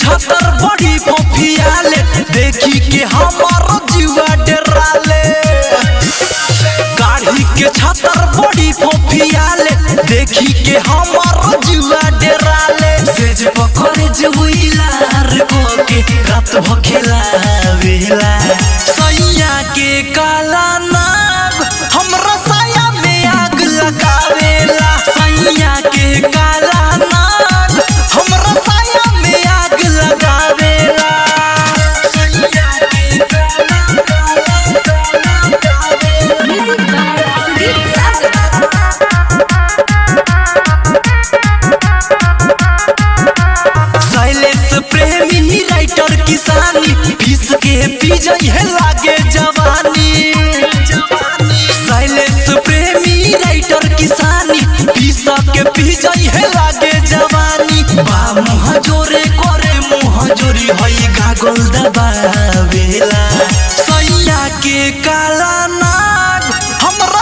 छतर बड़ी फोफियाले देखी के हमार जीवा डराले। गाड़ी के छतर बड़ी फोफियाले देखी के हमार जीवा डराले। सेज पकड़े जुइलार को के रात भखेला वेला सैया के काला नाग हमरा साया में आग लगावेला। सैया के काला नाग हमरा साया में आग लगावेला। सैया के शैलेश प्रेमी राइटर किसानी पीस के पी जाई है लागे जवानी। शैलेश प्रेमी राइटर किसानी पीस के पी जाई है लागे जवानी। बा मुँह जोरे करे मुँह जोरी हई गागल दबावेला। सैया के काला नाग हमरा